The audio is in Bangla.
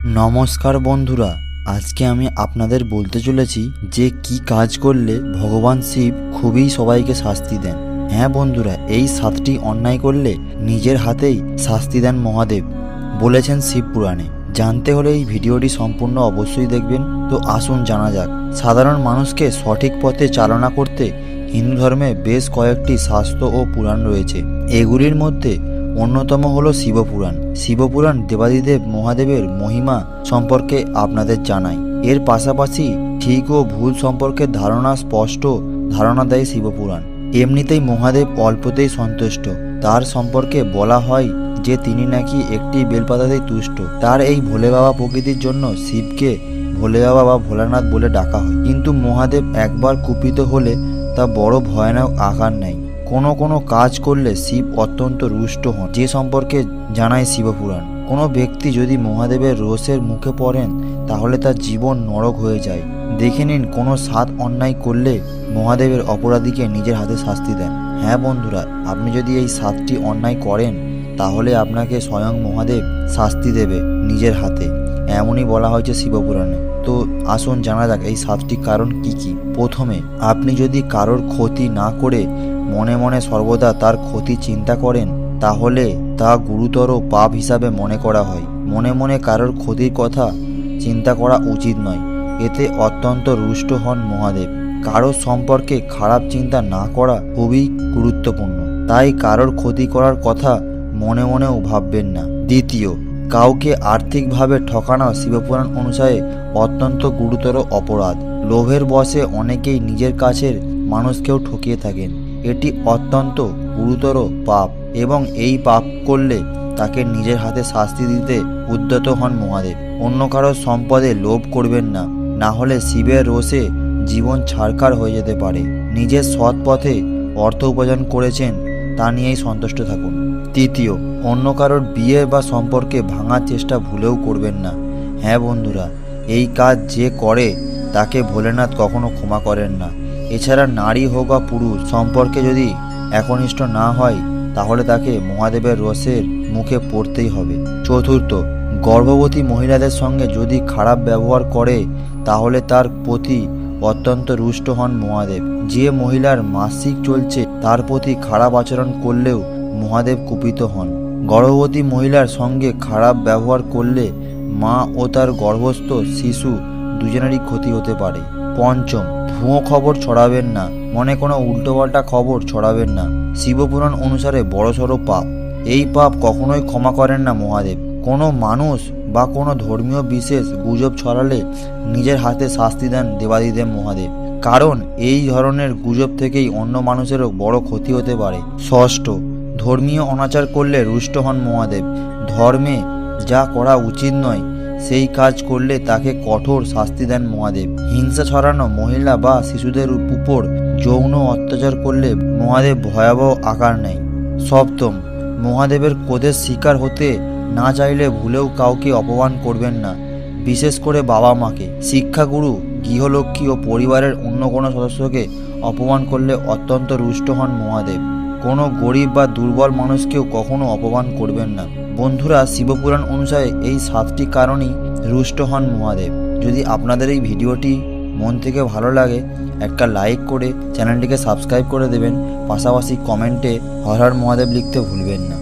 নমস্কার বন্ধুরা, আজকে আমি আপনাদের বলতে চলেছি যে কি কাজ করলে ভগবান শিব খুবই সবাইকে শাস্তি দেন। হ্যাঁ বন্ধুরা, এই 7টি অন্যায় করলে নিজের হাতেই শাস্তি দেন মহাদেব, বলেছেন শিব পুরাণে। জানতে হলে এই ভিডিওটি সম্পূর্ণ অবশ্যই দেখবেন। তো আসুন জানা যাক। সাধারণ মানুষকে সঠিক পথে চালনা করতে হিন্দু ধর্মে বেশ কয়েকটি শাস্ত্র ও পুরাণ রয়েছে। এগুলির মধ্যে অন্যতম হলো শিবপুরাণ। শিবপুরাণ দেবাদিদেব মহাদেবের মহিমা সম্পর্কে আপনাদের জানায়। এর পাশাপাশি ঠিক ও ভুল সম্পর্কে স্পষ্ট ধারণা দেয় শিবপুরাণ। এমনিতেই মহাদেব অল্পতেই সন্তুষ্ট। তার সম্পর্কে বলা হয় যে তিনি নাকি একটি বেলপাতাতেই তুষ্ট। তার এই ভোলে বাবা প্রকৃতির জন্য শিবকে ভোলে বাবা বা ভোলানাথ বলে ডাকা হয়। কিন্তু মহাদেব একবার কুপিত হলে তা বড় ভয়ানক আকার নেয়। কোনো কাজ করলে শিব অত্যন্ত রুষ্ট হন, যে সম্পর্কে জানায় শিবপুরাণ। কোনো ব্যক্তি যদি মহাদেবের রোষের মুখে পড়েন তাহলে তার জীবন নরক হয়ে যায়। দেখে নিন, কোনো 7 অন্যায় করলে মহাদেবের অপরাধীকে নিজের হাতে শাস্তি দেন। হ্যাঁ বন্ধুরা, আপনি যদি এই 7টি অন্যায় করেন তাহলে আপনাকে স্বয়ং মহাদেব শাস্তি দেবে নিজের হাতে, এমনই বলা হয়েছে শিবপুরাণে। তো আসুন জানা যাক এই 7টি কারণ কি কি। প্রথমে, আপনি যদি কারোর ক্ষতি না করে মনে মনে সর্বদা তার ক্ষতি চিন্তা করেন তাহলে তা গুরুতর পাপ হিসাবে মনে করা হয়। মনে মনে কারোর ক্ষতির কথা চিন্তা করা উচিত নয়, এতে অত্যন্ত রুষ্ট হন মহাদেব। কারোর সম্পর্কে খারাপ চিন্তা না করা খুবই গুরুত্বপূর্ণ, তাই কারোর ক্ষতি করার কথা মনে মনেও ভাববেন না। দ্বিতীয়, কাউকে আর্থিকভাবে ঠকানো শিবপুরাণ অনুসারে অত্যন্ত গুরুতর অপরাধ। লোভের বশে অনেকেই নিজের কাছের মানুষকেও ঠকিয়ে থাকেন। এটি অত্যন্ত গুরুতর পাপ এবং এই পাপ করলে তাকে নিজের হাতে শাস্তি দিতে উদ্যত হন মহাদেব। অন্য কারোর সম্পদে লোভ করবেন না, না হলে শিবের রোষে জীবন ছারখার হয়ে যেতে পারে। নিজের সৎ পথে অর্থ উপার্জন করেছেন তা নিয়েই সন্তুষ্ট থাকুন। তৃতীয়, অন্য কারোর বিয়ে বা সম্পর্কে ভাঙার চেষ্টা ভুলেও করবেন না। হ্যাঁ বন্ধুরা, এই কাজ যে করে তাকে ভোলেনাথ কখনো ক্ষমা করেন না। এছাড়া নারী হোক বা পুরুষ সম্পর্কে যদি একনিষ্ঠ না হয় তাহলে তাকে মহাদেবের রোষের মুখে পড়তেই হবে। চতুর্থ, গর্ভবতী মহিলাদের সঙ্গে যদি খারাপ ব্যবহার করে তাহলে তার প্রতি অত্যন্ত রুষ্ট হন মহাদেব। যে মহিলার মাসিক চলছে তার প্রতি খারাপ আচরণ করলেও মহাদেব কুপিত হন। গর্ভবতী মহিলার সঙ্গে খারাপ ব্যবহার করলে মা ও তার গর্ভস্থ শিশু দুজনেরই ক্ষতি হতে পারে। পঞ্চম, ভুয়ো খবর ছড়াবেন না, মনে কোনো উল্টোপাল্টা খবর ছড়াবেন না। শিবপুরাণ অনুসারে বড়সড় পাপ। এই পাপ কখনোই ক্ষমা করেন না মহাদেব। কোনো মানুষ বা কোনো ধর্মীয় বিশেষ গুজব ছড়ালে নিজের হাতে শাস্তি দেন দেবাদিদেব মহাদেব, কারণ এই ধরনের গুজব থেকেই অন্য মানুষেরও বড় ক্ষতি হতে পারে। ষষ্ঠ, ধর্মীয় অনাচার করলে রুষ্ট হন মহাদেব। ধর্মে যা করা উচিত নয় সেই কাজ করলে তাকে কঠোর শাস্তি দেন মহাদেব। হিংসা ছড়ানো, মহিলা বা শিশুদের উপর যৌন অত্যাচার করলে মহাদেব ভয়াবহ আকার নেয়। সপ্তম, মহাদেবের ক্রোধের শিকার হতে না চাইলে ভুলেও কাউকে অপমান করবেন না, বিশেষ করে বাবা মাকে, শিক্ষাগুরু, গৃহলক্ষ্মী ও পরিবারের অন্য কোনো সদস্যকে অপমান করলে অত্যন্ত রুষ্ট হন মহাদেব। কোনো গরিব বা দুর্বল মানুষকেও কখনো অপমান করবেন না। বন্ধুরা, শিবপুরাণ অনুসারে এই 7টি কারণই রুষ্ট হন মহাদেব। যদি আপনাদের এই ভিডিওটি মন থেকে ভালো লাগে একটা লাইক করে চ্যানেলটিকে সাবস্ক্রাইব করে দেবেন, পাশাপাশি কমেন্টে হর হর মহাদেব লিখতে ভুলবেন না।